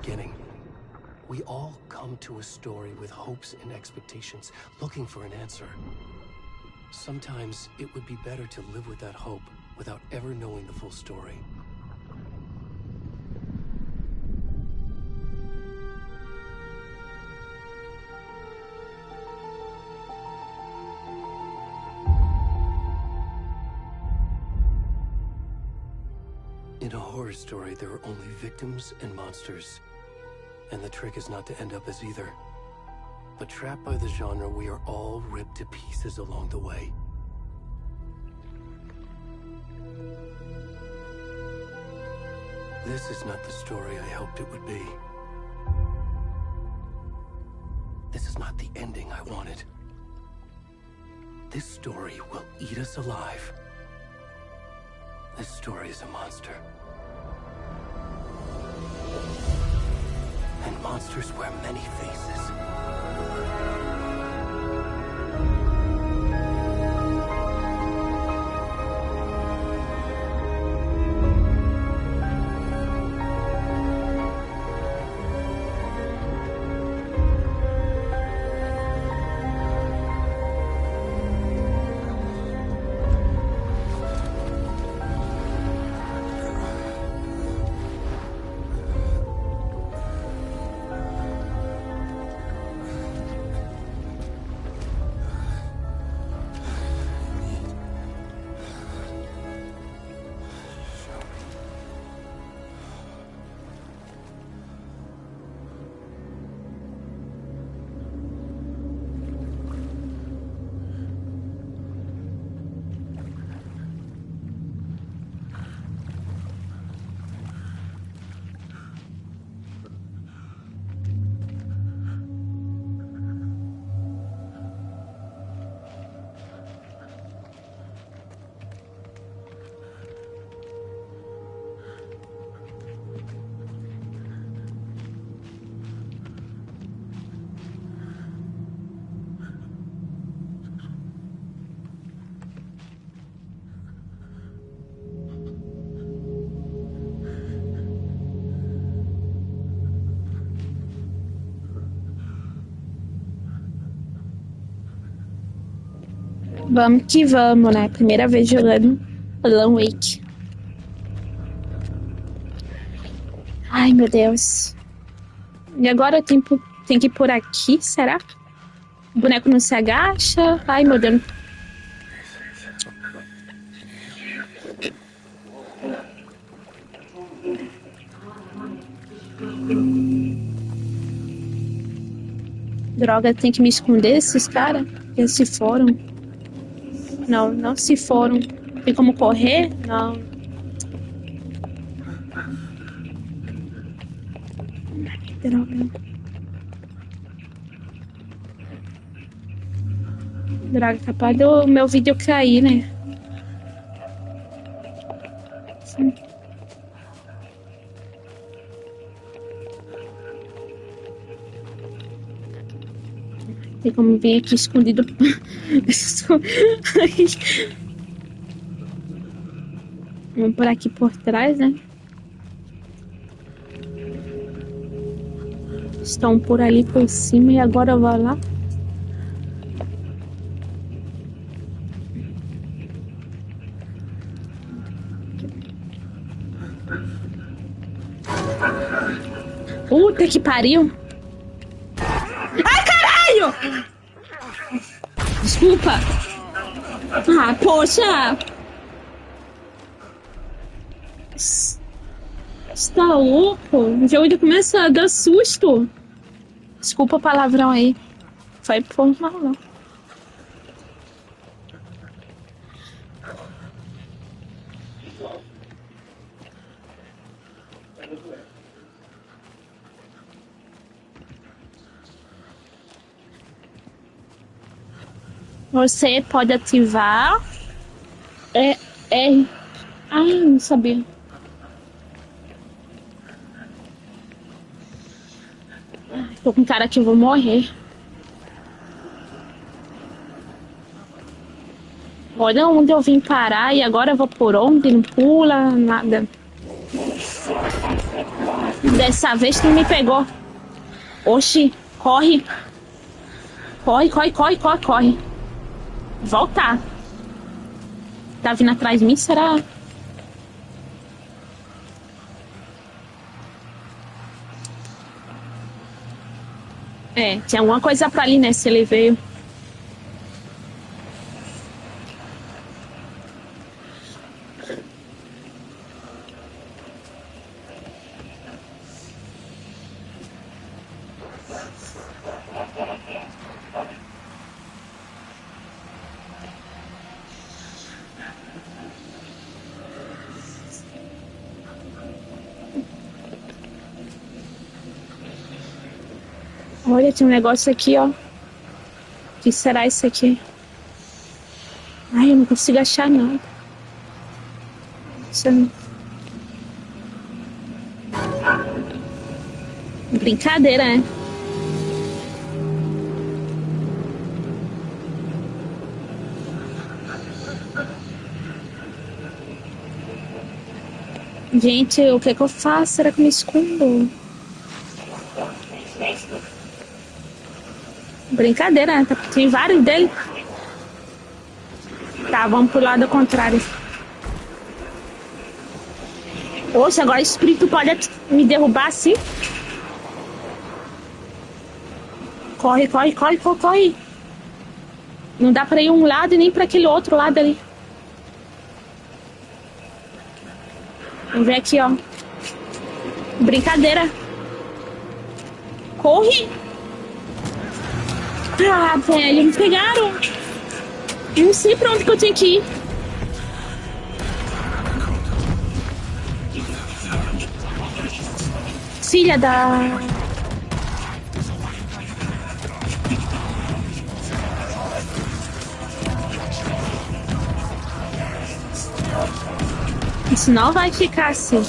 beginning. We all come to a story with hopes and expectations, looking for an answer. Sometimes it would be better to live with that hope without ever knowing the full story. In a horror story, there are only victims and monsters. And the trick is not to end up as either. But trapped by the genre, we are all ripped to pieces along the way. This is not the story I hoped it would be. This is not the ending I wanted. This story will eat us alive. This story is a monster. And monsters wear many faces. Vamos que vamos, né? Primeira vez jogando Alan Wake. Ai, meu Deus. E agora tem que ir por aqui, será? O boneco não se agacha. Ai, meu Deus. Droga, tem que me esconder desses caras. Eles se foram. Não, não se foram. Tem como correr? Não. Droga. Droga, capaz do meu vídeo cair, né? Sim. Tem como vir aqui escondido. Vamos por aqui por trás, né? Estão por ali por cima e agora eu vou lá. Puta que pariu! Ai, caralho! Desculpa! Ah, poxa! Você tá louco? O jogo já começa a dar susto. Desculpa o palavrão aí. Foi por mal, não. Você pode ativar. R. Ah, não sabia. Tô com cara que eu vou morrer. Olha onde eu vim parar e agora eu vou por onde? Não pula, nada. Dessa vez não me pegou. Oxi, corre. Corre. Voltar. Tá vindo atrás de mim, será? É, tinha alguma coisa pra ali, né? Se ele veio. Olha, tem um negócio aqui, ó. O que será isso aqui? Ai, eu não consigo achar nada. Isso não... Brincadeira, né? Gente, o que é que eu faço? Será que eu me escondo? Brincadeira, né? Tem vários dele. Tá, vamos pro lado contrário. Poxa, agora o espírito pode me derrubar assim? Corre. Não dá pra ir um lado e nem pra aquele outro lado ali. Vamos ver aqui, ó. Brincadeira. Corre! Ah, velho, me pegaram. Eu não sei pra onde que eu tenho que ir. Filha da... Isso não vai ficar assim.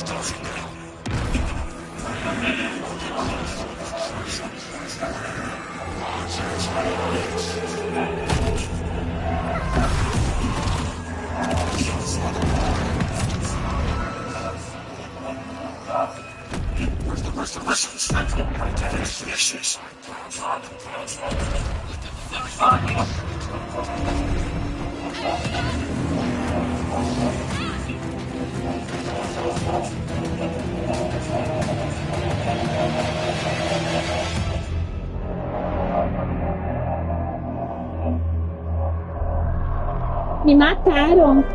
Me mataram.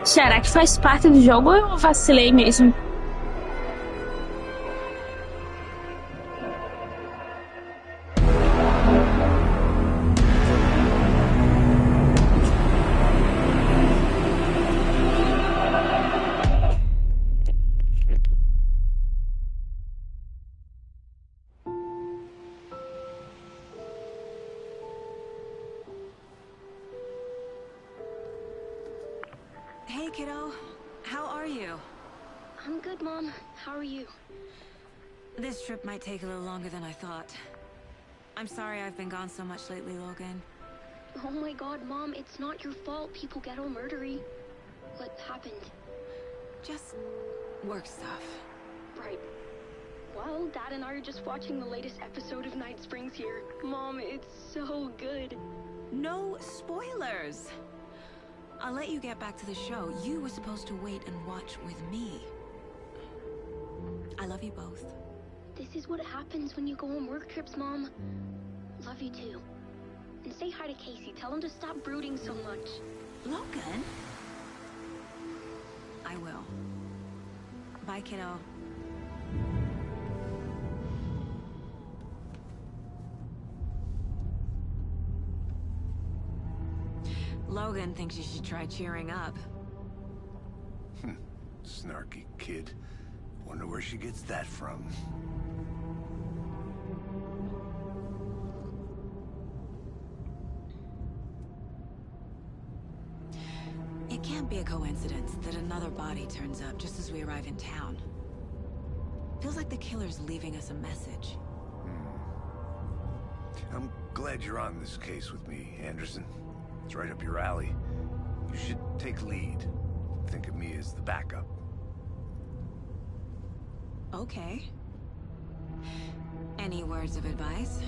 Será que faz parte do jogo ou eu vacilei mesmo? Hey, kiddo. How are you? I'm good, Mom. How are you? This trip might take a little longer than I thought. I'm sorry I've been gone so much lately, Logan. Oh my god, Mom, it's not your fault people get all murdery. What happened? Just work stuff. Right. Well, Dad and I are just watching the latest episode of Night Springs here. Mom, it's so good. No spoilers! I'll let you get back to the show. You were supposed to wait and watch with me. I love you both. This is what happens when you go on work trips, Mom. Love you too. And say hi to Casey. Tell him to stop brooding so much. Logan? I will. Bye, kiddo. Logan thinks you should try cheering up. Snarky kid. Wonder where she gets that from. It can't be a coincidence that another body turns up just as we arrive in town. Feels like the killer's leaving us a message. I'm glad you're on this case with me, Anderson. It's right up your alley. You should take lead. Think of me as the backup. Okay. Any words of advice?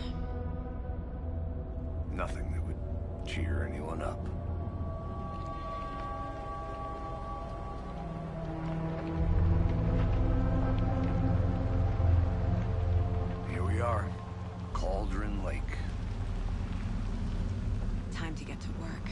Nothing that would cheer anyone up. Here we are. Cauldron Lake. Time to get to work.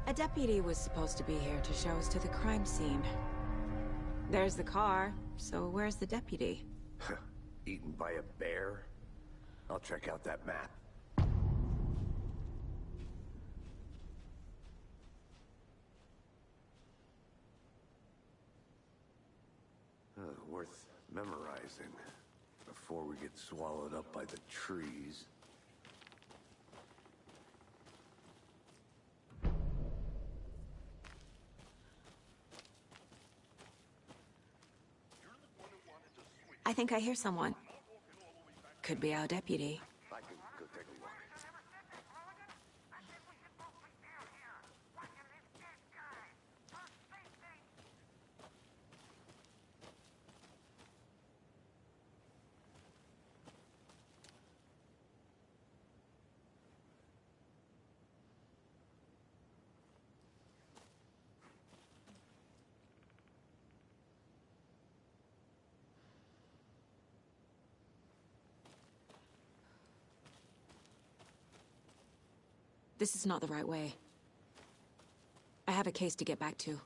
A deputy was supposed to be here to show us to the crime scene. There's the car, so where's the deputy? Eaten by a bear? I'll check out that map. Worth memorizing before we get swallowed up by the trees. I think I hear someone. Could be our deputy. I can go take a look. This is not the right way. I have a case to get back to.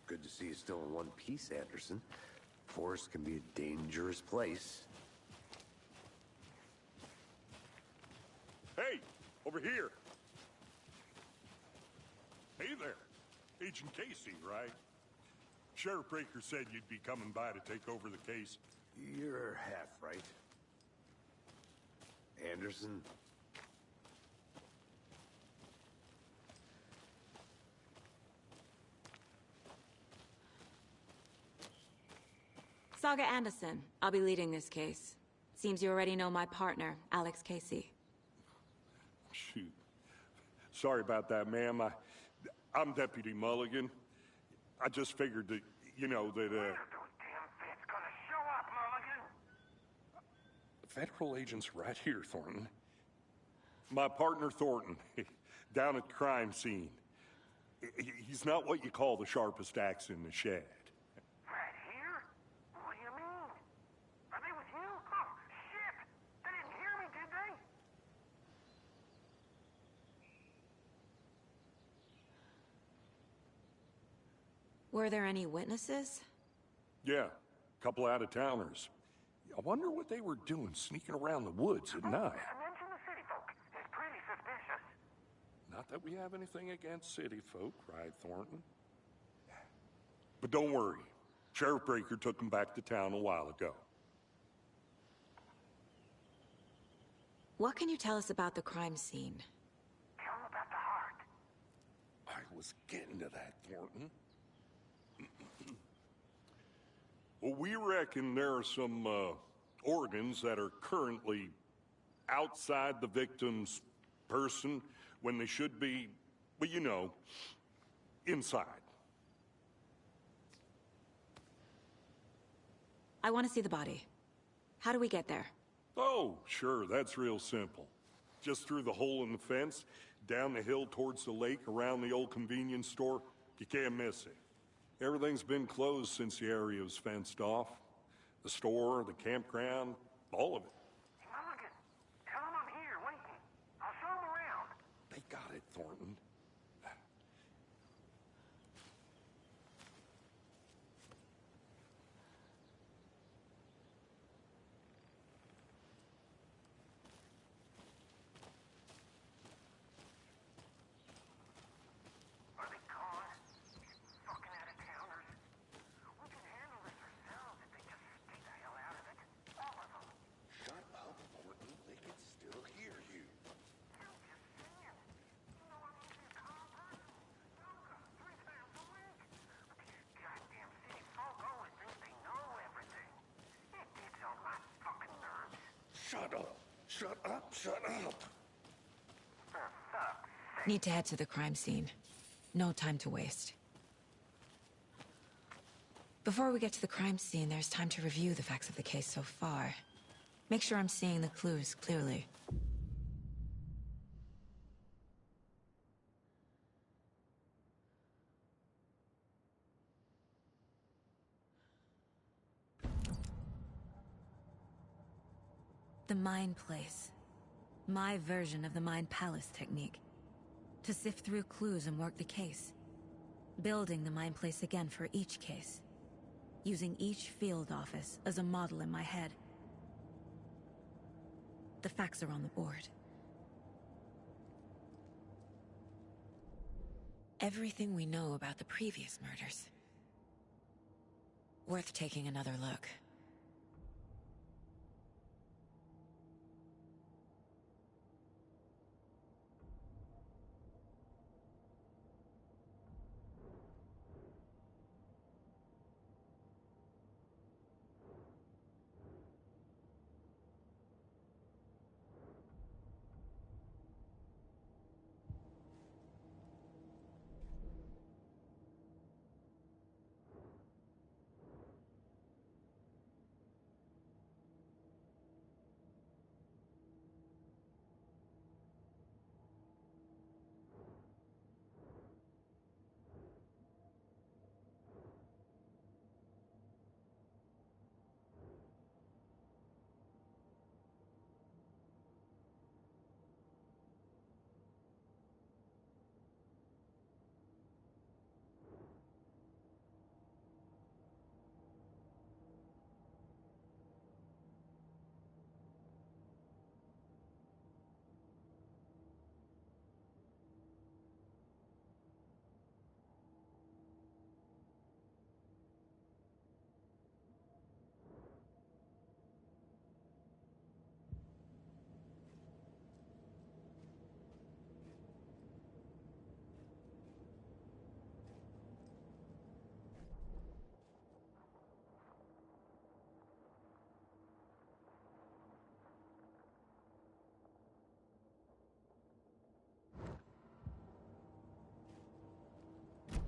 Good to see you still in one piece, Anderson. Forest can be a dangerous place. Hey, over here. Hey there. Agent Casey, right? Sheriff Breaker said you'd be coming by to take over the case. You're half right. Anderson? Saga Anderson. I'll be leading this case. Seems you already know my partner, Alex Casey. Shoot. Sorry about that, ma'am. I'm Deputy Mulligan. I just figured that, you know, that, When are those damn feds gonna show up, Mulligan? Federal agent's right here, Thornton. My partner, Thornton, down at the crime scene. He's not what you call the sharpest axe in the shed. Right here? What do you mean? Are they with you? Oh, shit! They didn't hear me, did they? Were there any witnesses? Yeah, a couple out-of-towners. I wonder what they were doing sneaking around the woods at night. Mention the city folk. It's pretty suspicious. Not that we have anything against city folk, right, Thornton? But don't worry. Sheriff Breaker took them back to town a while ago. What can you tell us about the crime scene? Tell them about the heart. I was getting to that, Thornton. Well, we reckon there are some organs that are currently outside the victim's person when they should be, well, you know, inside. I want to see the body. How do we get there? Oh, sure, that's real simple. Just through the hole in the fence, down the hill towards the lake, around the old convenience store. You can't miss it. Everything's been closed since the area was fenced off. The store, the campground, all of it. Hey, Mulligan, tell him I'm here waiting. I'll show him around. They got it, Thornton. Are they gone? These fucking out-of-towners. We can handle this ourselves if they just stay the hell out of it. All of them. Shut up, Thornton. They can still hear you. I'm just saying. You know I'm usually a calm person. Yoga 3 times a week. But these goddamn city folk always think they know everything. It gets on my fucking nerves. Shut up. Shut up. Shut up. For fuck's sake. Need to head to the crime scene. No time to waste. Before we get to the crime scene, there's time to review the facts of the case so far. Make sure I'm seeing the clues clearly. The Mind Place. My version of the Mind Palace technique. To sift through clues and work the case. Building the Mind Place again for each case. Using each field office as a model in my head. The facts are on the board. Everything we know about the previous murders. Worth taking another look.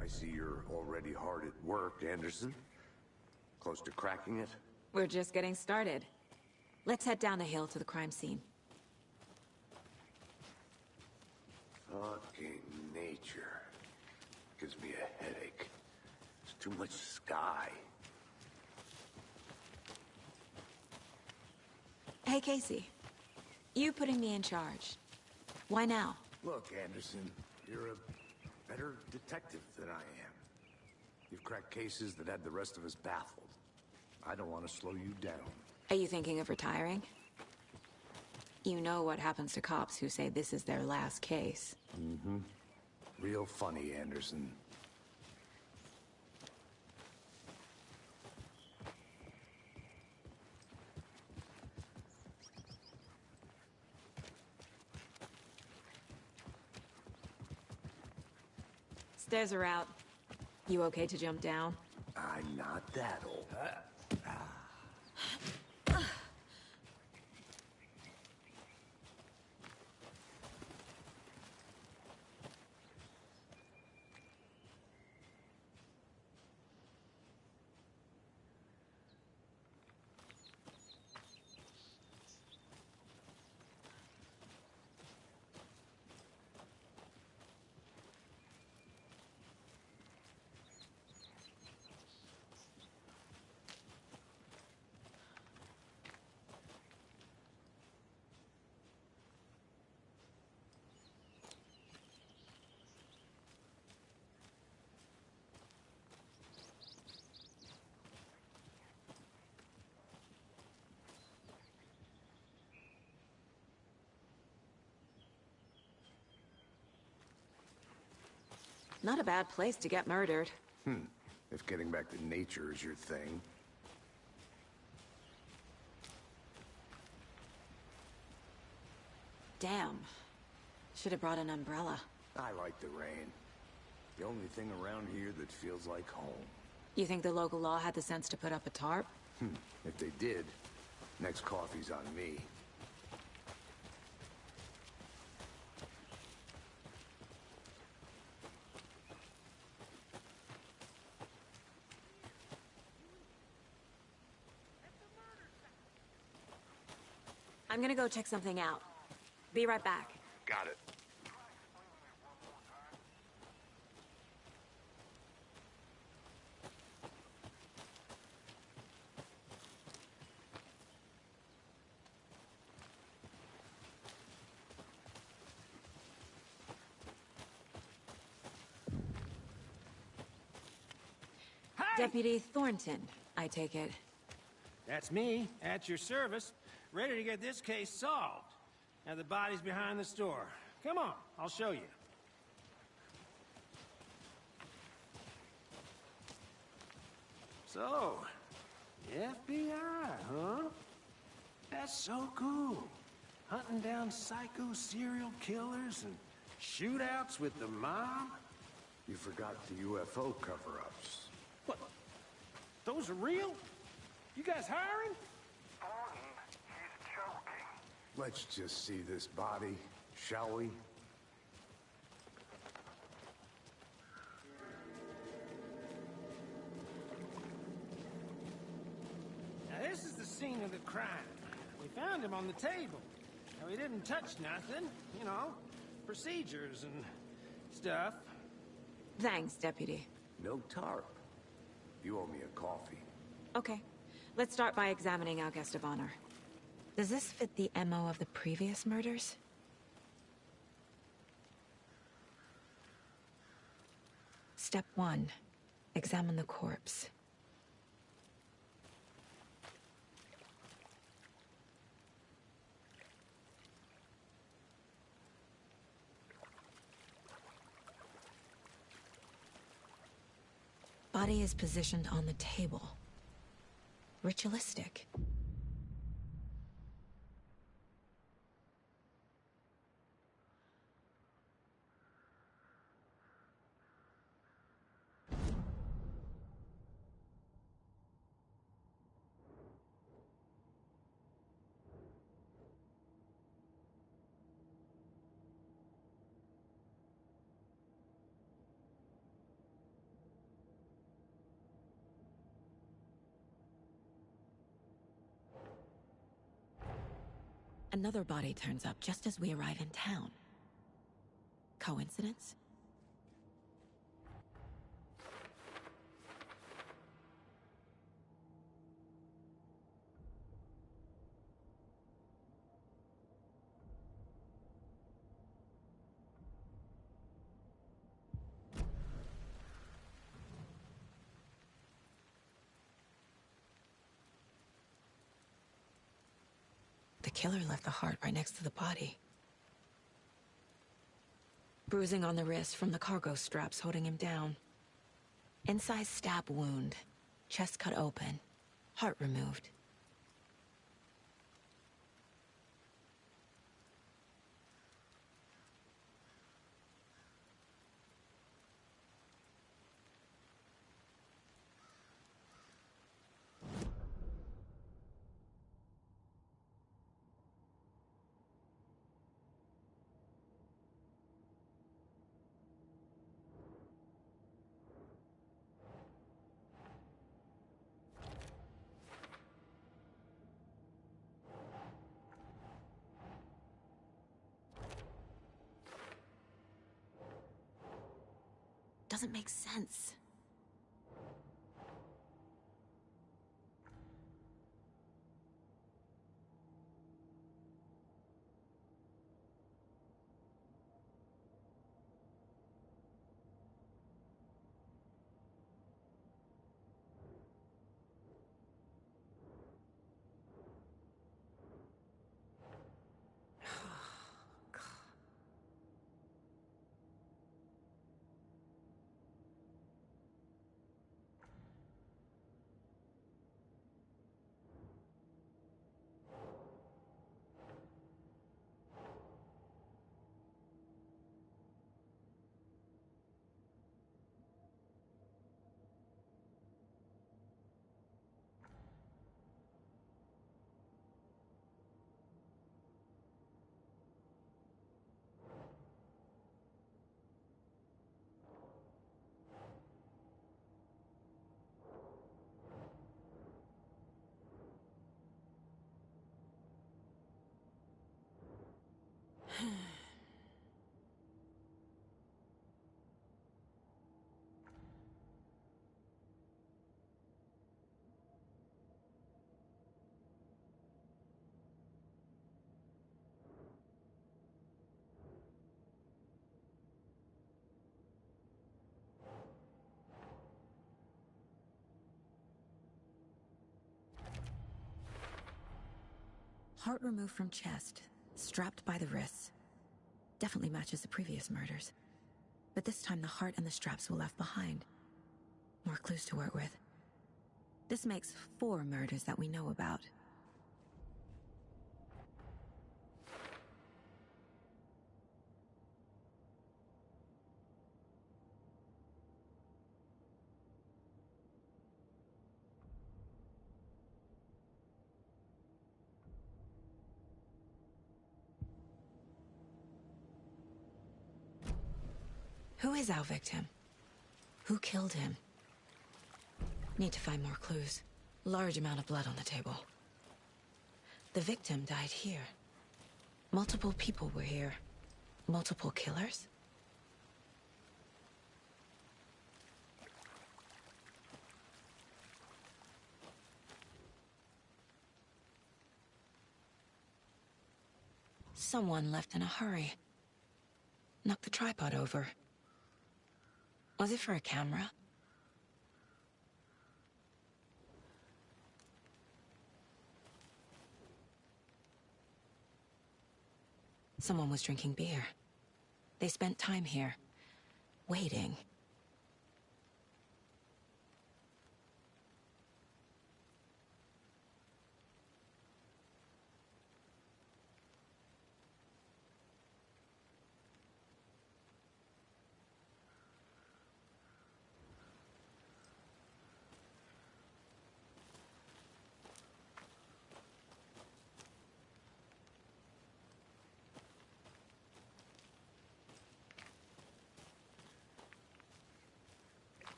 I see you're already hard at work, Anderson. Close to cracking it? We're just getting started. Let's head down the hill to the crime scene. Fucking nature. Gives me a headache. It's too much sky. Hey, Casey. You putting me in charge. Why now? Look, Anderson, you're a better detective than I am. You've cracked cases that had the rest of us baffled. I don't want to slow you down. Are you thinking of retiring? You know what happens to cops who say this is their last case. Mm-hmm. Real funny, Anderson. Stairs are out. You okay to jump down? I'm not that old. Not a bad place to get murdered. If getting back to nature is your thing. Damn. Should have brought an umbrella. I like the rain. The only thing around here that feels like home. You think the local law had the sense to put up a tarp? If they did, next coffee's on me. I'm gonna go check something out. Be right back. Got it. Deputy Thornton, I take it. That's me, at your service, ready to get this case solved. Now the body's behind the store. Come on, I'll show you. So, the FBI, huh? That's so cool. Hunting down psycho serial killers and shootouts with the mob. You forgot the UFO cover-ups. What? Those are real? You guys hiring? Thornton, he's joking. Let's just see this body, shall we? Now this is the scene of the crime. We found him on the table. Now he didn't touch nothing, you know, procedures and stuff. Thanks, Deputy. No tarp. You owe me a coffee. Okay. Let's start by examining our guest of honor. Does this fit the MO of the previous murders? Step 1. Examine the corpse. Body is positioned on the table. Ritualistic. Another body turns up just as we arrive in town. Coincidence? The killer left the heart right next to the body. Bruising on the wrist from the cargo straps holding him down. Incised stab wound. Chest cut open. Heart removed. Doesn't make sense. Heart removed from chest, strapped by the wrists. Definitely matches the previous murders. But this time the heart and the straps were left behind. More clues to work with. This makes 4 murders that we know about. Who is our victim? Who killed him? Need to find more clues. Large amount of blood on the table. The victim died here. Multiple people were here. Multiple killers? Someone left in a hurry. Knocked the tripod over. Was it for a camera? Someone was drinking beer. They spent time here, waiting.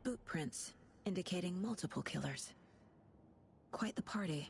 Boot prints, indicating multiple killers. Quite the party.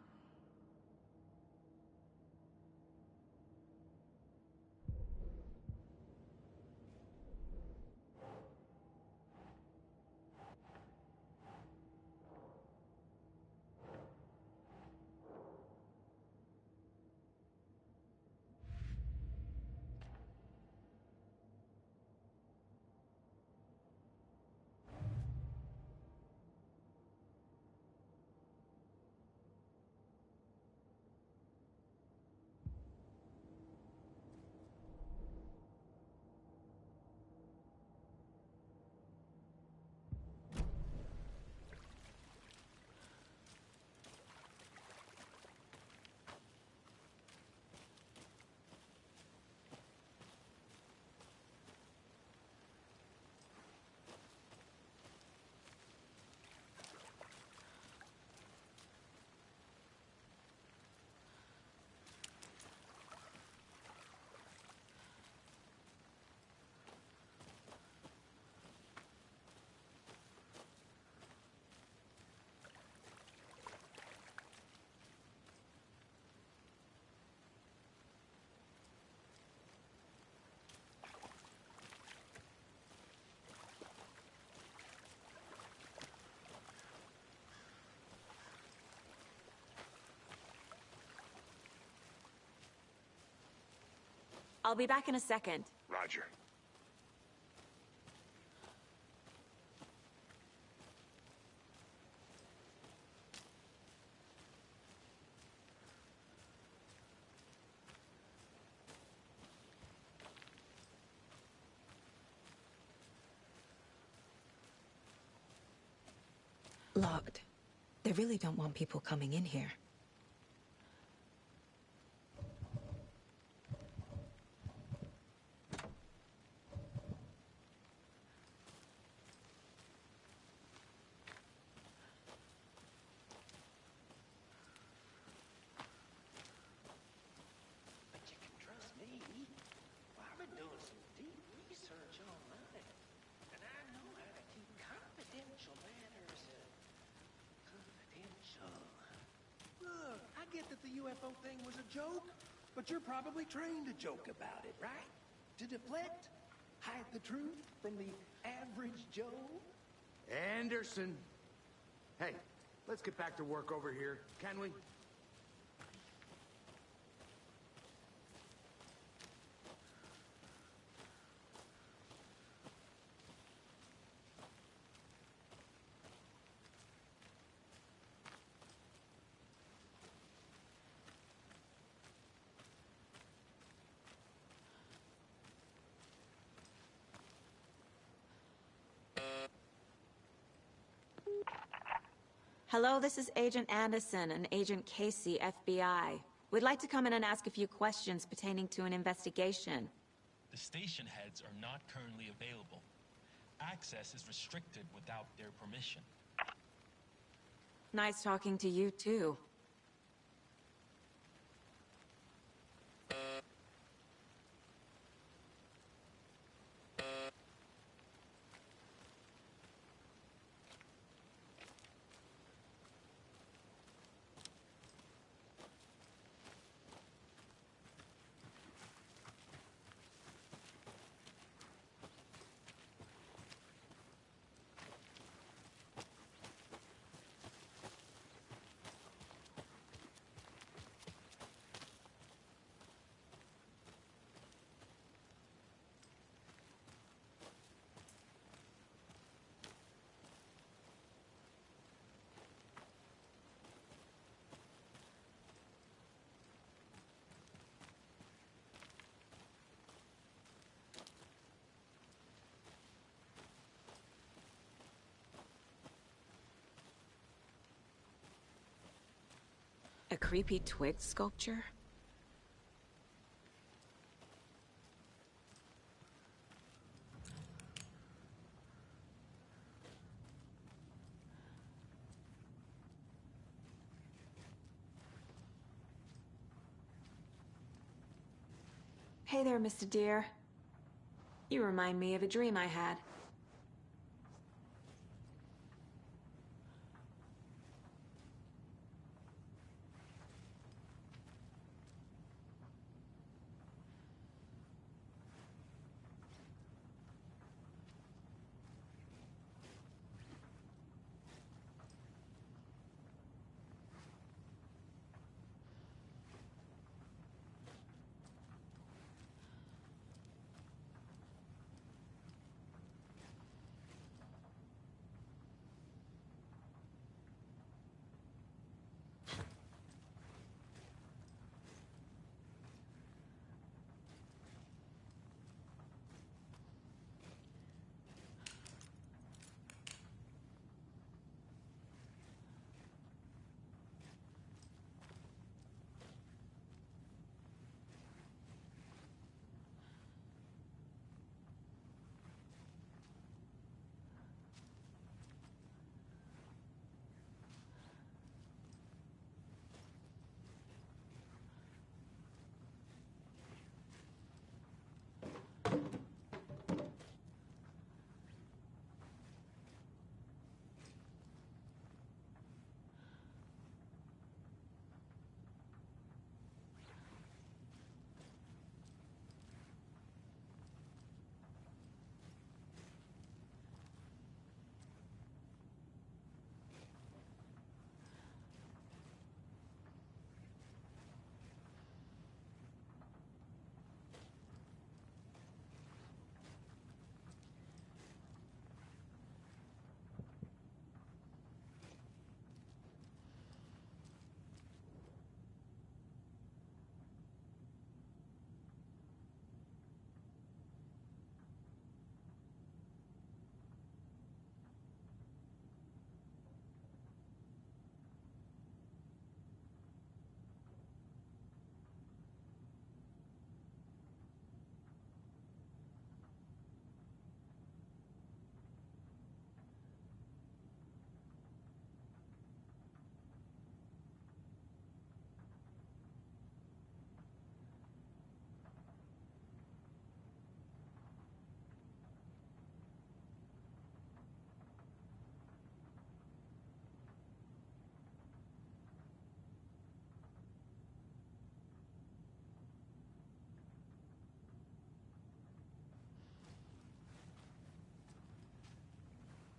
I'll be back in a second. Roger. Locked. They really don't want people coming in here. But you can trust me. Well, I've been doing some deep research online, and I know how to keep confidential matters confidential. Look, I get that the UFO thing was a joke, but you're probably trained to joke about it, right? To deflect, hide the truth from the average Joe. Anderson. Hey, let's get back to work over here, can we? Hello, this is Agent Anderson and Agent Casey, FBI. We'd like to come in and ask a few questions pertaining to an investigation. The station heads are not currently available. Access is restricted without their permission. Nice talking to you, too. A creepy twig sculpture? Hey there, Mr. Deer. You remind me of a dream I had.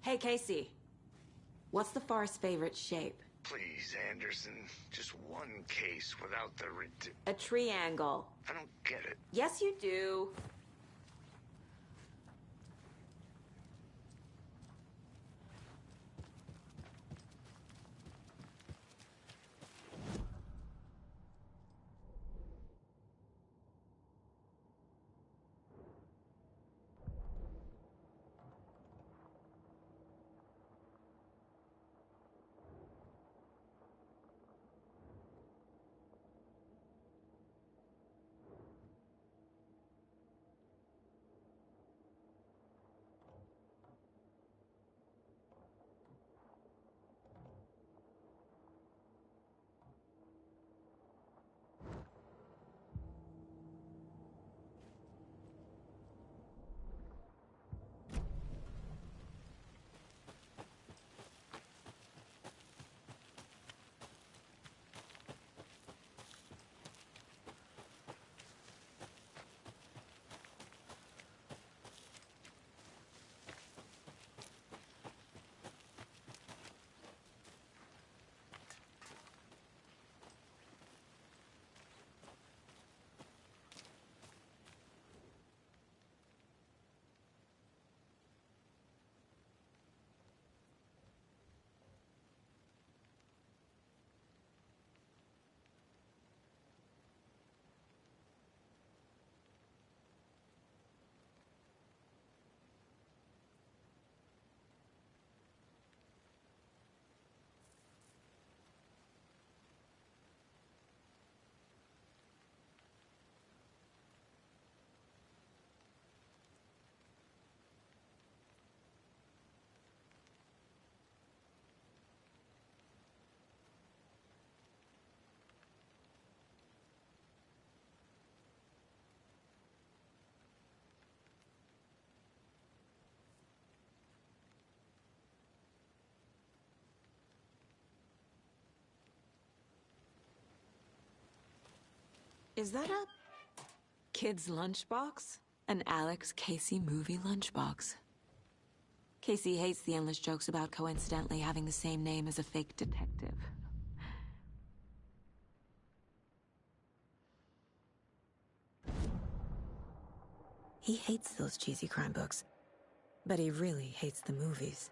Hey, Casey. What's the Forest's favorite shape? Please, Anderson. Just one case without the A triangle. I don't get it. Yes, you do. Is that a kid's lunchbox? An Alex Casey movie lunchbox. Casey hates the endless jokes about coincidentally having the same name as a fake detective. He hates those cheesy crime books, but he really hates the movies.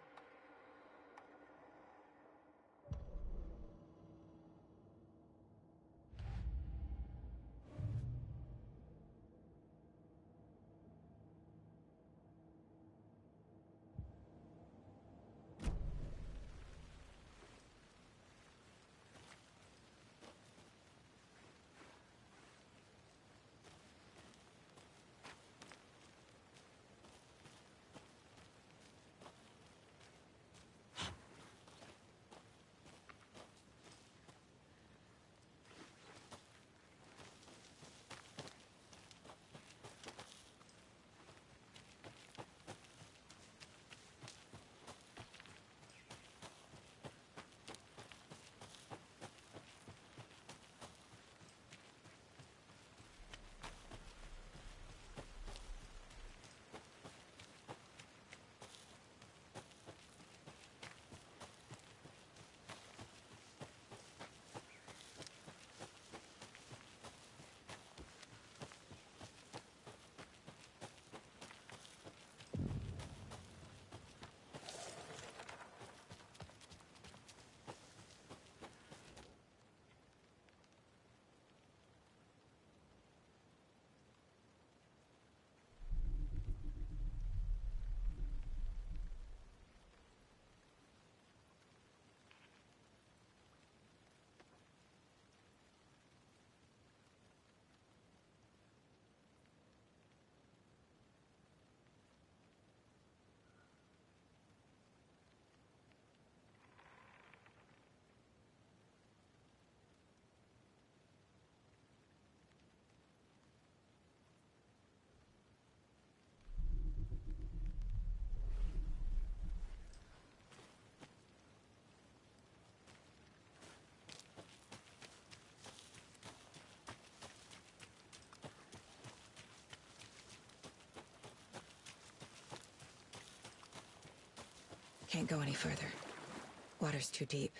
Can't go any further. Water's too deep.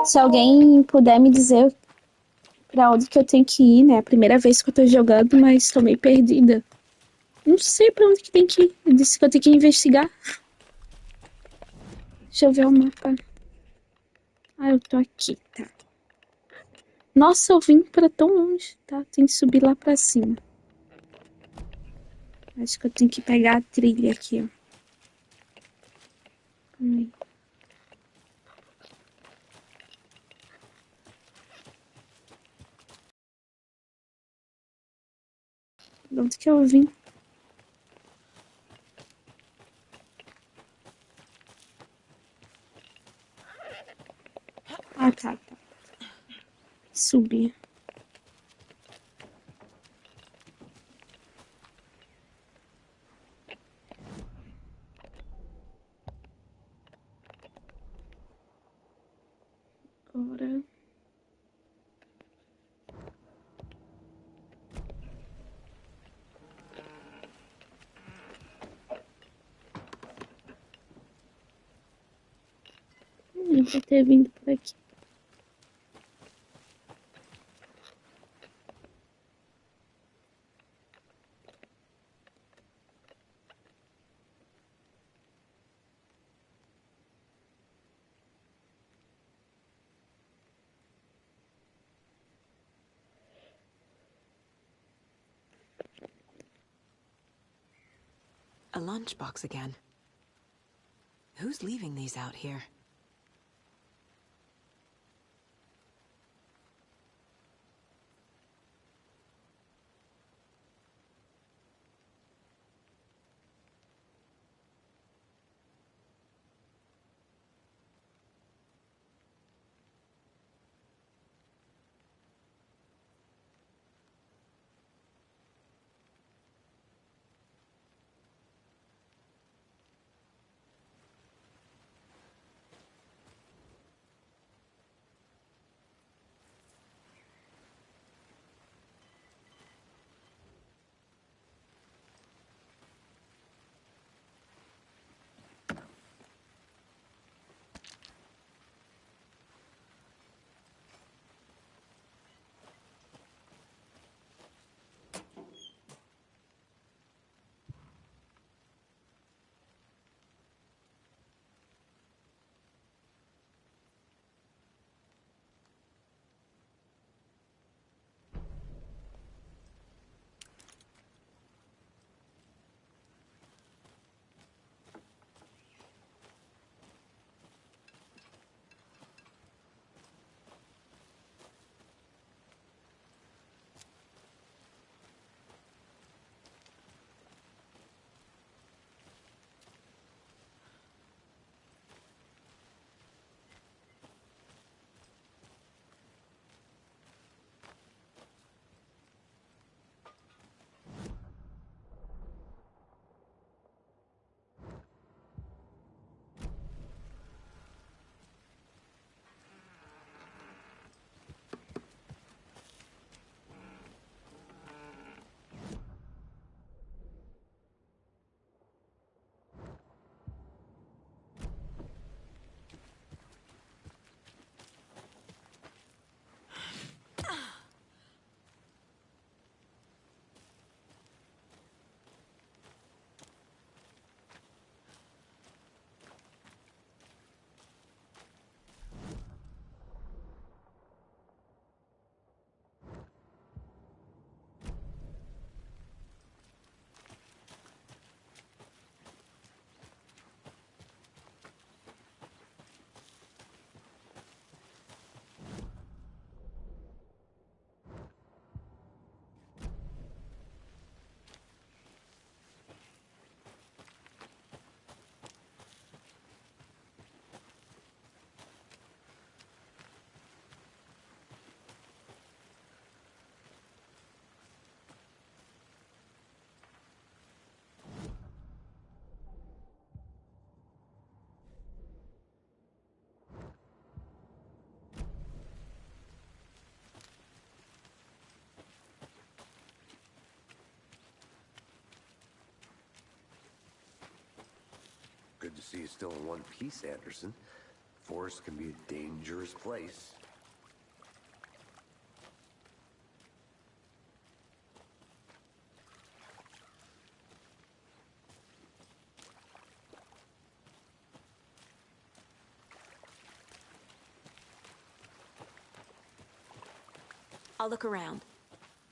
Se alguém puder me dizer pra onde que eu tenho que ir, né? A primeira vez que eu tô jogando, mas tô meio perdida. Não sei pra onde que tem que ir. Eu disse que eu tenho que investigar. Deixa eu ver o mapa. Ah, eu tô aqui, tá. Nossa, eu vim pra tão longe, tá? Tem que subir lá pra cima. Acho que eu tenho que pegar a trilha aqui, ó. Calma aí. De onde que eu vim? Ah, tá. Subir. Agora... Nunca ter vindo por aqui. A lunchbox again. Who's leaving these out here? see you still in one piece, Anderson. Forest can be a dangerous place. I'll look around.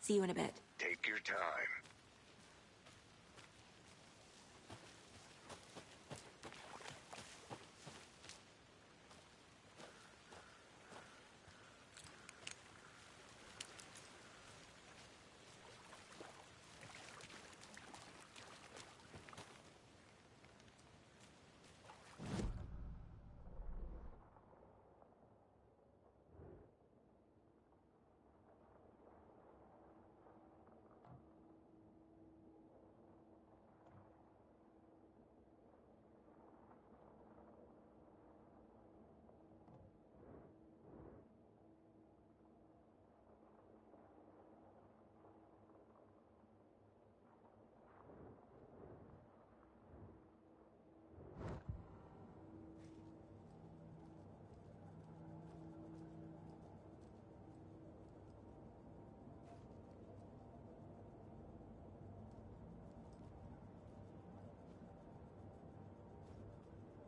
See you in a bit. Take your time.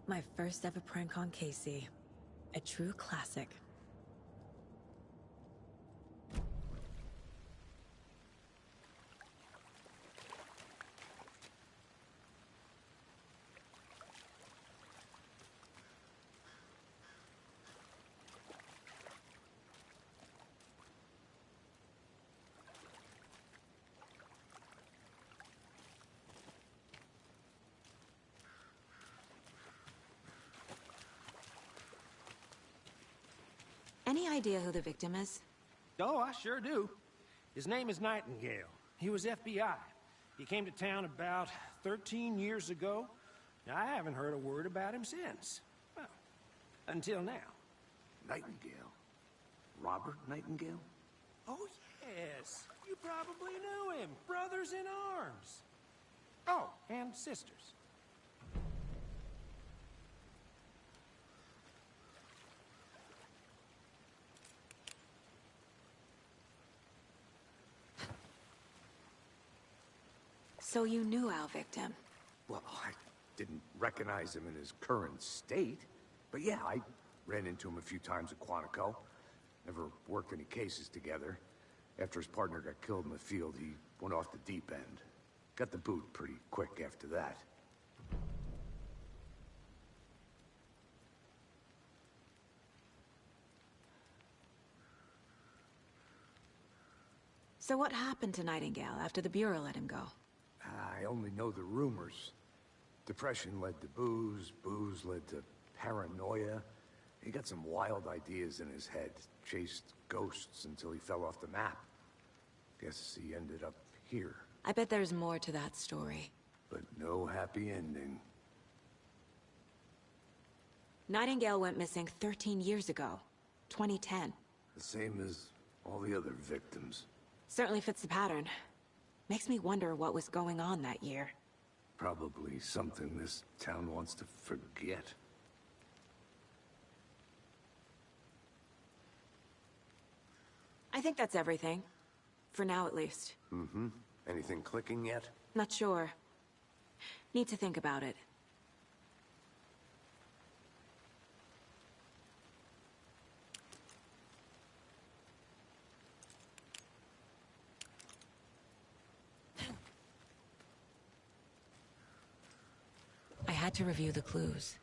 My first ever prank on Casey. A true classic. Any idea who the victim is? Oh, I sure do. His name is Nightingale. He was FBI. He came to town about 13 years ago. Now, I haven't heard a word about him since. Well, until now. Nightingale? Robert Nightingale? Oh, yes. You probably knew him. Brothers in arms. Oh, and sisters. So you knew our victim? Well, I didn't recognize him in his current state. But yeah, I ran into him a few times at Quantico. Never worked any cases together. After his partner got killed in the field, he went off the deep end. Got the boot pretty quick after that. So what happened to Nightingale after the Bureau let him go? I only know the rumors. Depression led to booze, booze led to paranoia. He got some wild ideas in his head, chased ghosts until he fell off the map. Guess he ended up here. I bet there's more to that story. But no happy ending. Nightingale went missing 13 years ago, 2010. The same as all the other victims. Certainly fits the pattern. Makes me wonder what was going on that year. Probably something this town wants to forget. I think that's everything. For now, at least. Mm-hmm. Anything clicking yet? Not sure. Need to think about it. I had to review the clues.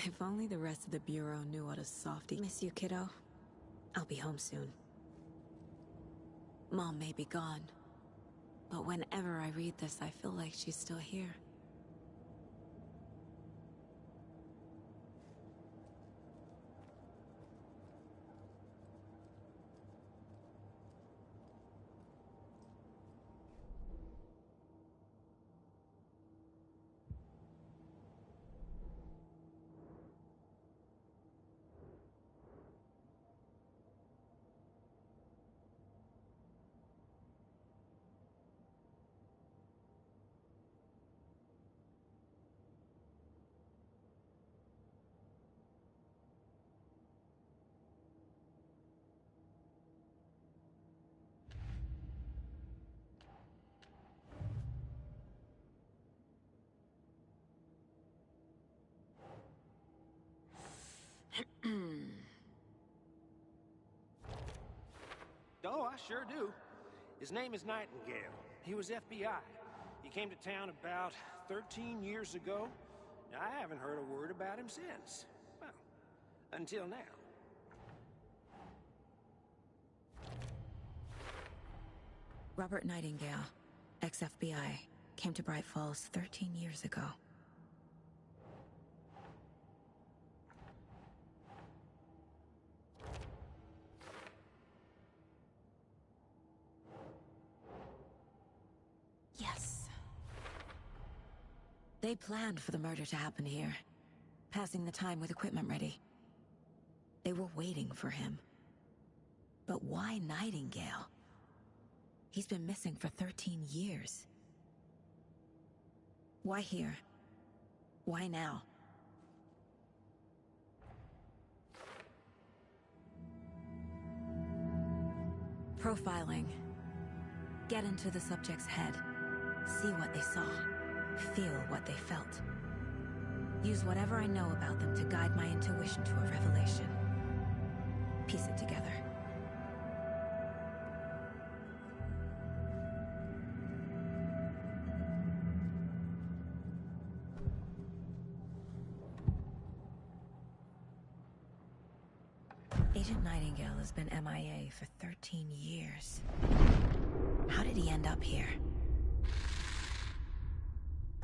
If only the rest of the Bureau knew what a softie. Miss you, kiddo. I'll be home soon. Mom may be gone, but whenever I read this, I feel like she's still here. Oh, I sure do. His name is Nightingale. He was FBI. He came to town about 13 years ago. I haven't heard a word about him since. Well, until now. Robert Nightingale, ex-FBI, came to Bright Falls 13 years ago. Yes. They planned for the murder to happen here, passing the time with equipment ready. They were waiting for him. But why Nightingale? He's been missing for 13 years. Why here? Why now? Profiling. Get into the subject's head. See what they saw. Feel what they felt. Use whatever I know about them to guide my intuition to a revelation. Piece it together. Agent Nightingale has been MIA for 13 years. How did he end up here?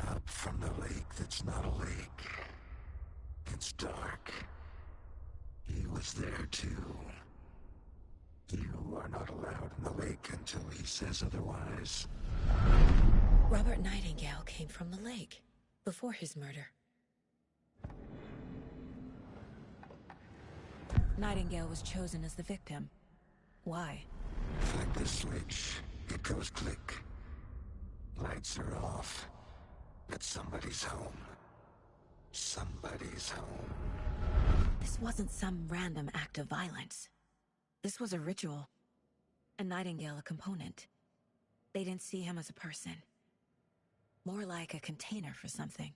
Up from the lake that's not a lake. It's dark. He was there too. You are not allowed in the lake until he says otherwise. Robert Nightingale came from the lake, before his murder. Nightingale was chosen as the victim. Why? Flick the switch. It goes click. Lights are off. But somebody's home. Somebody's home. This wasn't some random act of violence. This was a ritual. And Nightingale a component. They didn't see him as a person. More like a container for something.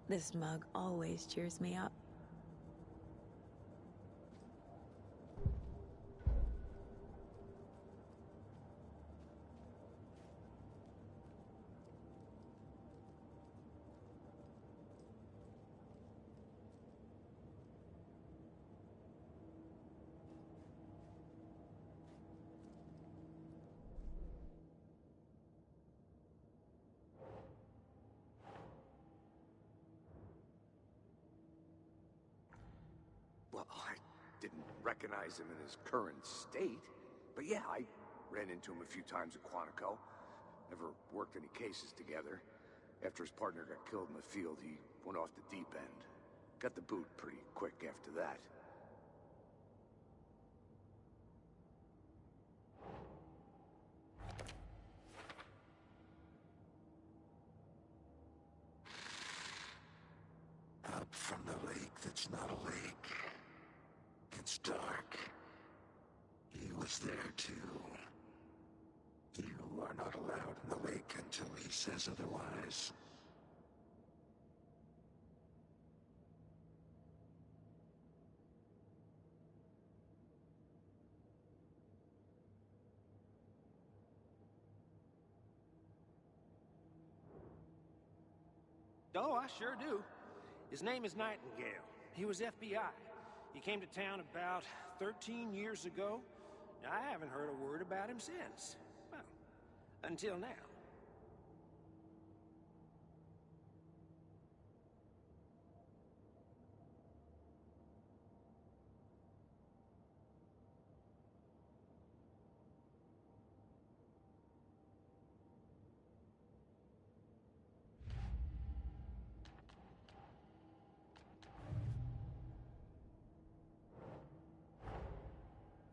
This mug always cheers me up. Well, I didn't recognize him in his current state. But yeah, I ran into him a few times at Quantico. Never worked any cases together. After his partner got killed in the field, he went off the deep end. Got the boot pretty quick after that. Up from the lake that's not a lake. It's dark. He was there too. till he says otherwise. Oh, I sure do. His name is Nightingale. He was FBI. He came to town about 13 years ago. I haven't heard a word about him since. Well, until now.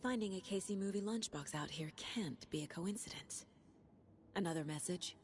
Finding a Casey movie lunchbox out here can't be a coincidence. Another message?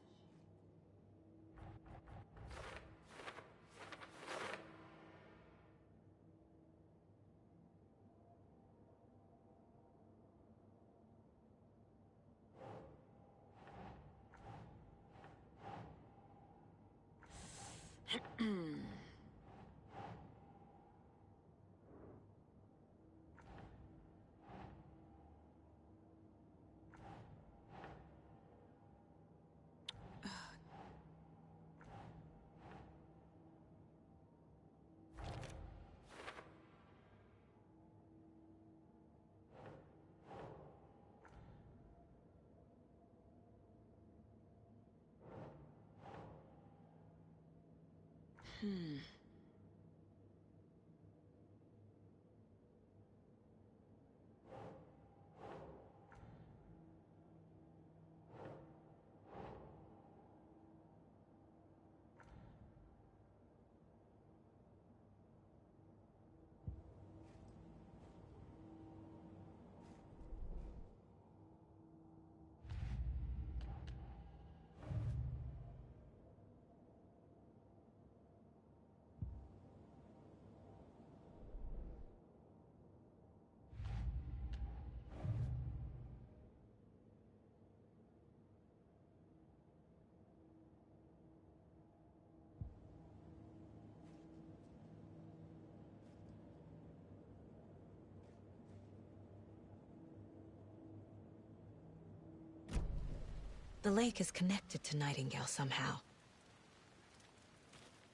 The lake is connected to Nightingale somehow.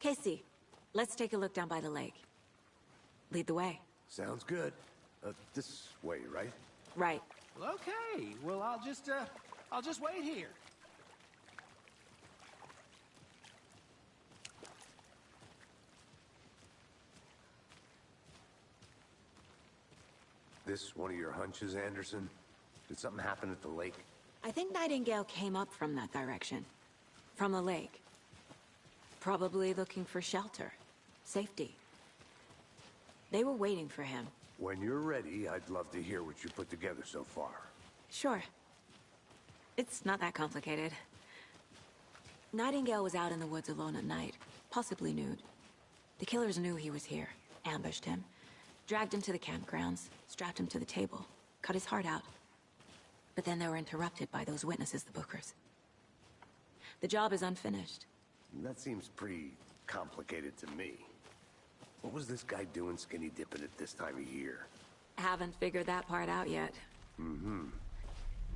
Casey, let's take a look down by the lake. Lead the way. Sounds good. This way, right? Right. Okay, well, I'll just wait here. This one of your hunches, Anderson? Did something happen at the lake? I think Nightingale came up from that direction. From the lake. Probably looking for shelter. Safety. They were waiting for him. When you're ready, I'd love to hear what you put together so far. Sure. It's not that complicated. Nightingale was out in the woods alone at night, possibly nude. The killers knew he was here, ambushed him, dragged him to the campgrounds, strapped him to the table, cut his heart out. But then they were interrupted by those witnesses, the Bookers. The job is unfinished. That seems pretty complicated to me. What was this guy doing skinny dipping at this time of year? Haven't figured that part out yet. Mm-hmm.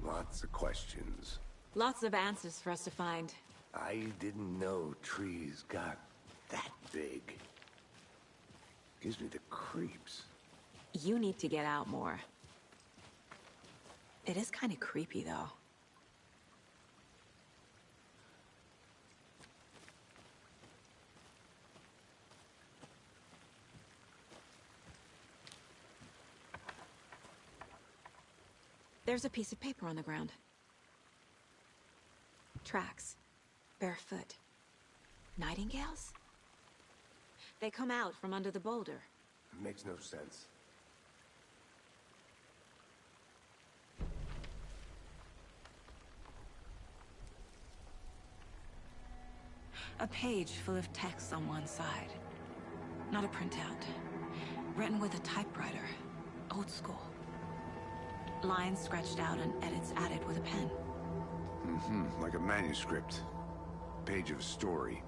Lots of questions. Lots of answers for us to find. I didn't know trees got that big. Gives me the creeps. You need to get out more. It is kind of creepy, though. There's a piece of paper on the ground. Tracks. Barefoot. Nightingales? They come out from under the boulder. Makes no sense. A page full of text on one side. Not a printout. Written with a typewriter. Old school. Lines scratched out and edits added with a pen. Mm-hmm, like a manuscript. page of a story.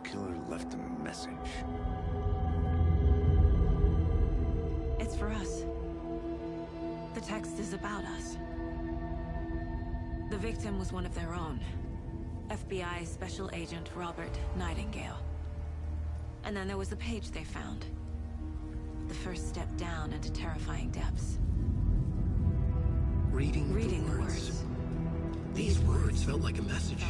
Killer left a message. It's for us. The text is about us. The victim was one of their own. FBI Special Agent Robert Nightingale. And then there was the page they found. The first step down into terrifying depths. Reading the words. These words felt like a message.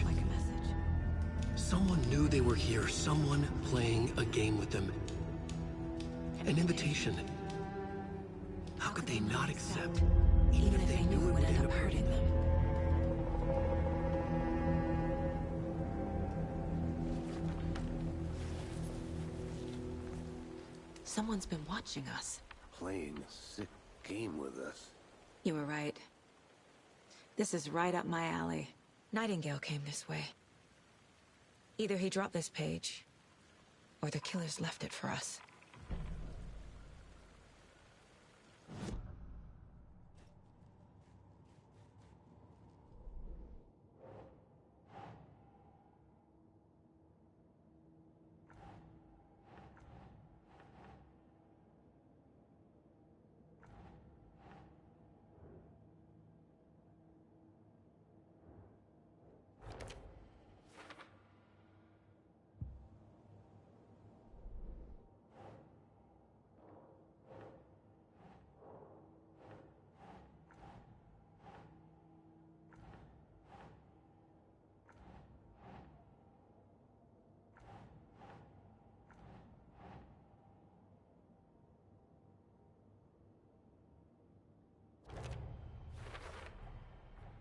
Someone knew they were here. Someone playing a game with them. An invitation. How could they not accept, even if they knew it would end up hurting them? Someone's been watching us. Playing a sick game with us. You were right. This is right up my alley. Nightingale came this way. Either he dropped this page, or the killers left it for us.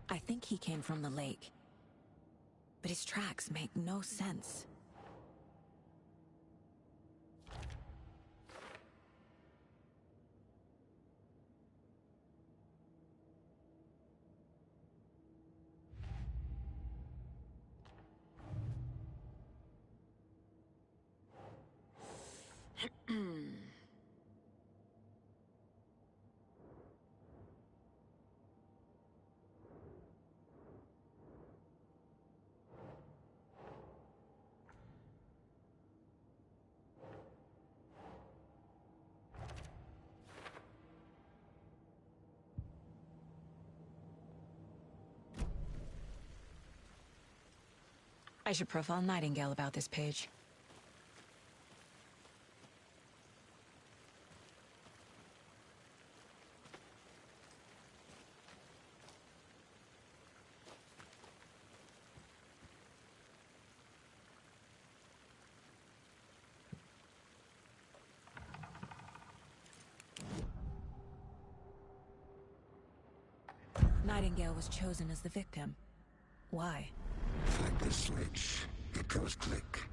I think he came from the lake. But his tracks make no sense. I should profile Nightingale about this page. Nightingale was chosen as the victim. Why? Flick the switch. It goes click.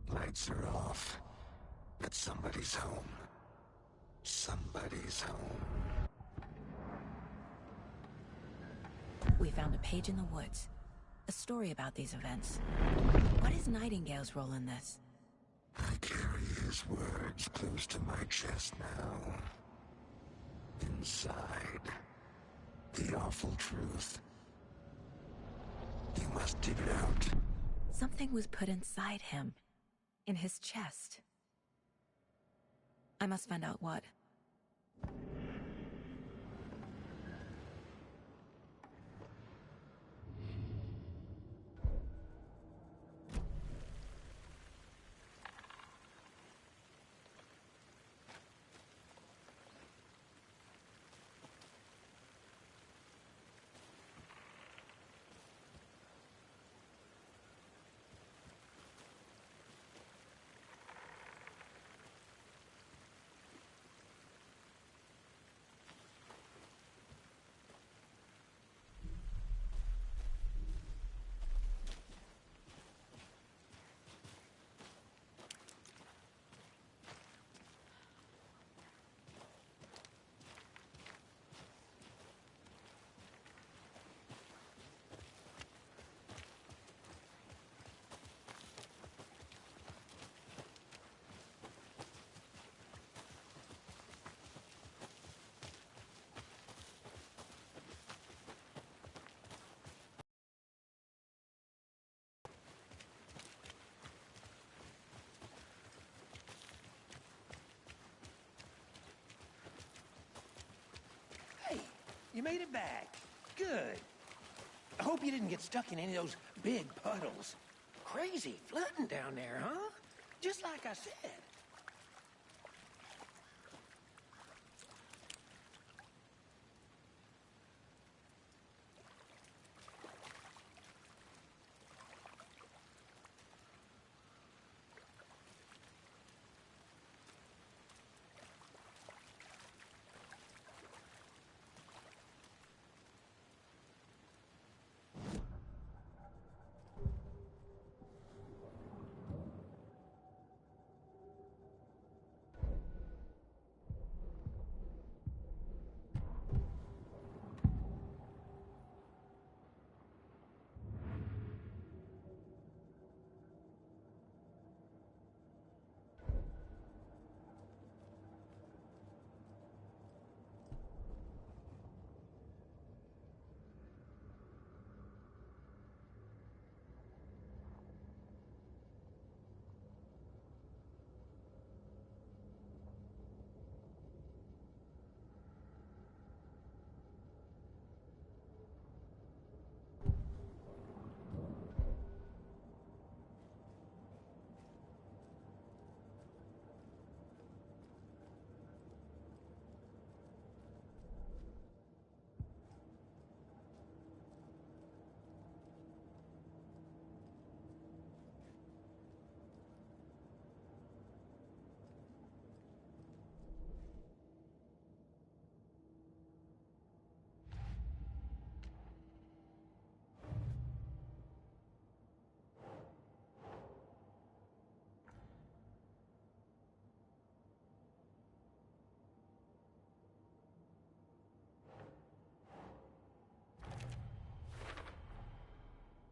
Lights are off. But somebody's home. Somebody's home. We found a page in the woods. A story about these events. What is Nightingale's role in this? I carry his words close to my chest now. Inside. The awful truth. You must dig it out. Something was put inside him. In his chest. I must find out what. You made it back. Good. I hope you didn't get stuck in any of those big puddles. Crazy flooding down there, huh? Just like I said.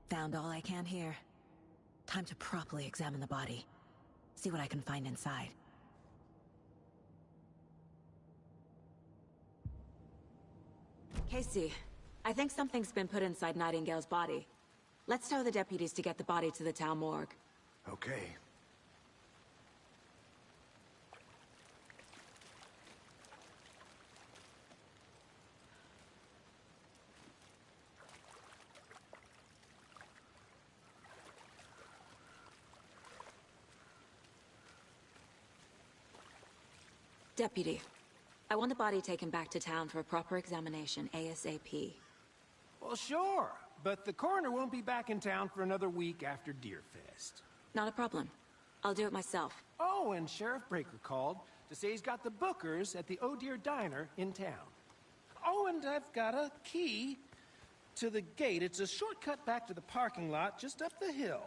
Found all I can here. Time to properly examine the body. See what I can find inside. Casey, I think something's been put inside Nightingale's body. Let's tell the deputies to get the body to the town morgue. Okay. Deputy, I want the body taken back to town for a proper examination ASAP. Well, sure. But the coroner won't be back in town for another week after Deerfest. Not a problem. I'll do it myself. Oh, and Sheriff Breaker called to say he's got the Bookers at the Oh Dear Diner in town. Oh, and I've got a key to the gate. It's a shortcut back to the parking lot just up the hill.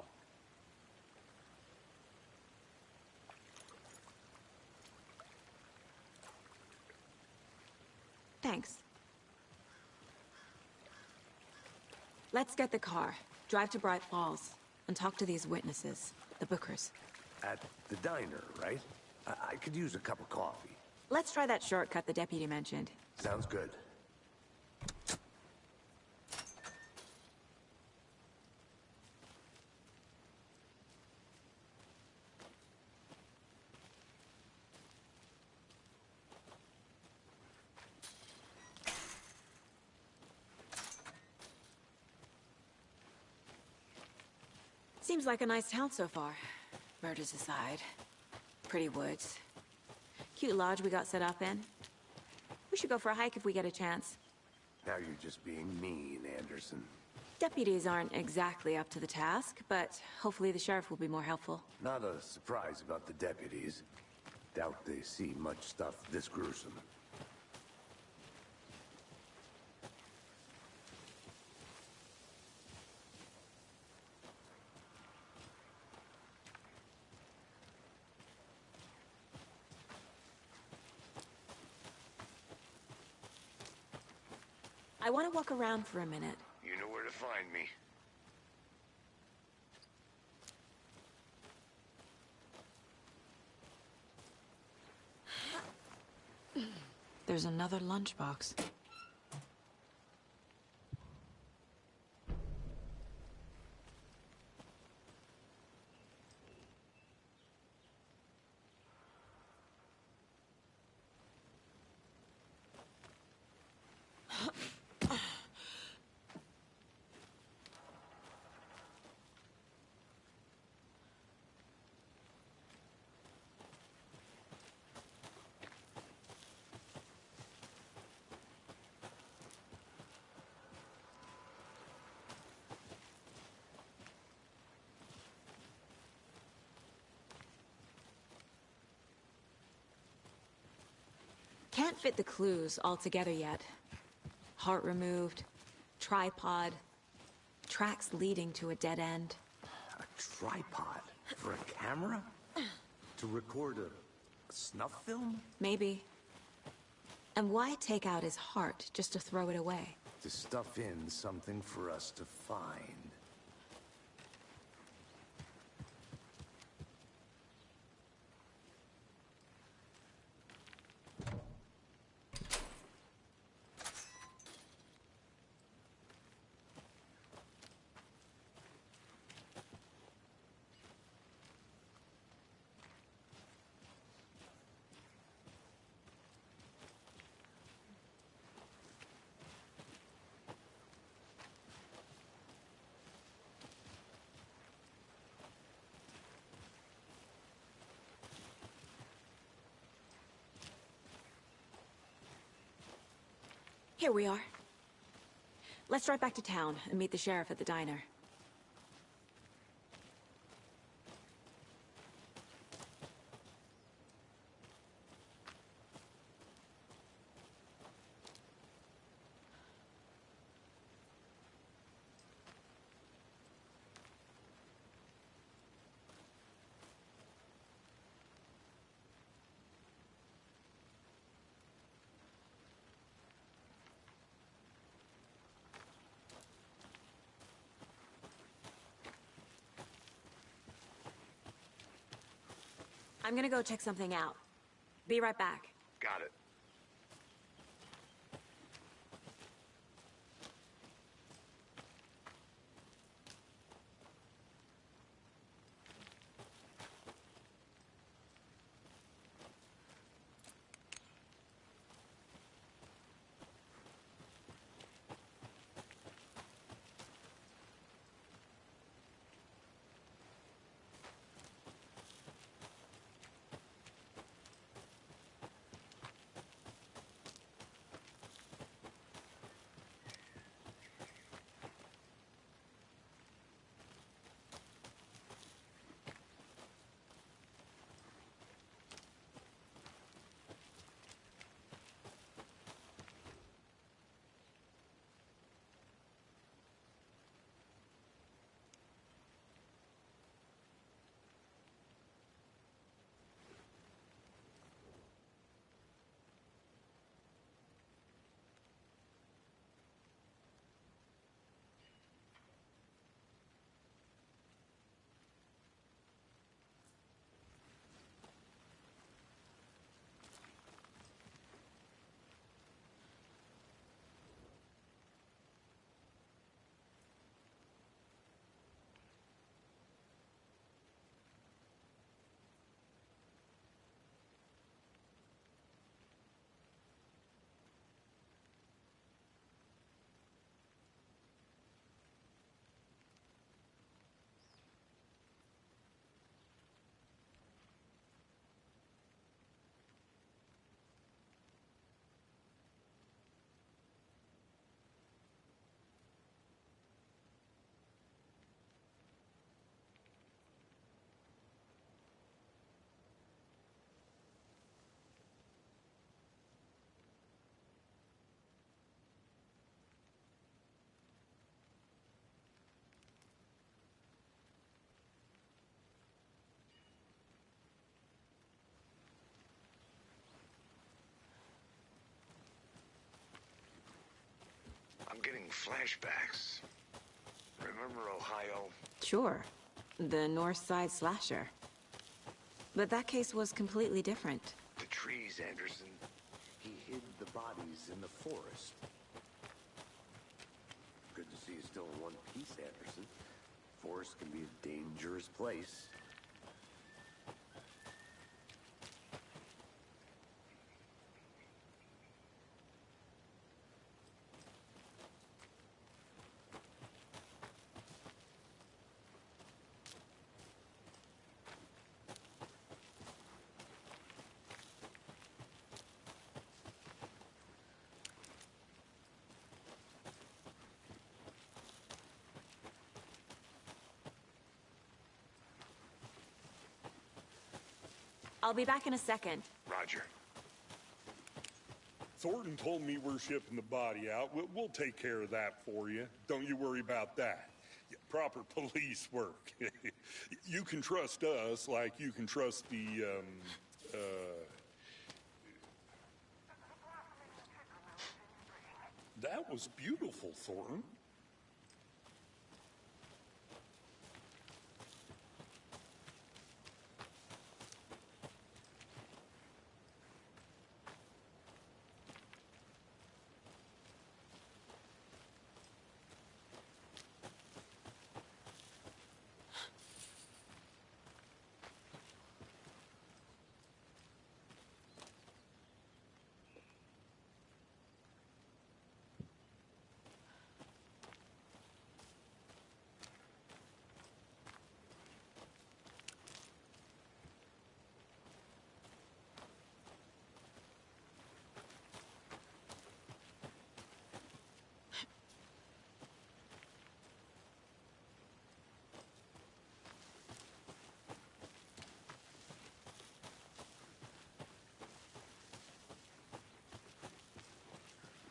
Thanks. Let's get the car, drive to Bright Falls, and talk to these witnesses, the Bookers. At the diner, right? I could use a cup of coffee. Let's try that shortcut the deputy mentioned. Sounds good. Seems like a nice town so far. Murders aside. Pretty woods. Cute lodge we got set up in. We should go for a hike if we get a chance. Now you're just being mean, Anderson. Deputies aren't exactly up to the task, but hopefully the sheriff will be more helpful. Not a surprise about the deputies. Doubt they see much stuff this gruesome. I want to walk around for a minute. You know where to find me. There's another lunchbox. Can't fit the clues all together yet. Heart removed, tripod, tracks leading to a dead end. A tripod? For a camera? To record a snuff film? Maybe. And why take out his heart just to throw it away? To stuff in something for us to find. Here we are. Let's drive back to town and meet the sheriff at the diner. I'm gonna go check something out. Be right back. Got it. I'm getting flashbacks. Remember Ohio? Sure. The North Side slasher. But that case was completely different. The trees, Anderson. He hid the bodies in the forest. Good to see you still in one piece, Anderson. Forest can be a dangerous place. I'll be back in a second. Roger. Thornton told me we're shipping the body out. We'll take care of that for you. Don't you worry about that. Yeah, proper police work. You can trust us like you can trust the, That was beautiful, Thornton.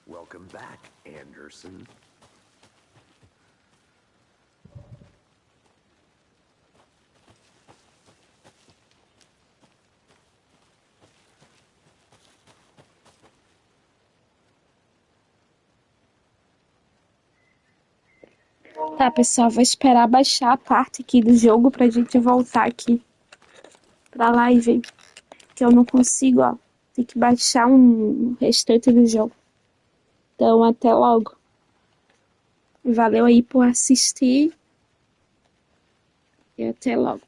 Welcome back, Anderson. Tá, pessoal, vou esperar baixar a parte aqui do jogo pra gente voltar aqui pra live, que eu não consigo, ó. Tem que baixar um restante do jogo. Então, até logo. Valeu aí por assistir e até logo.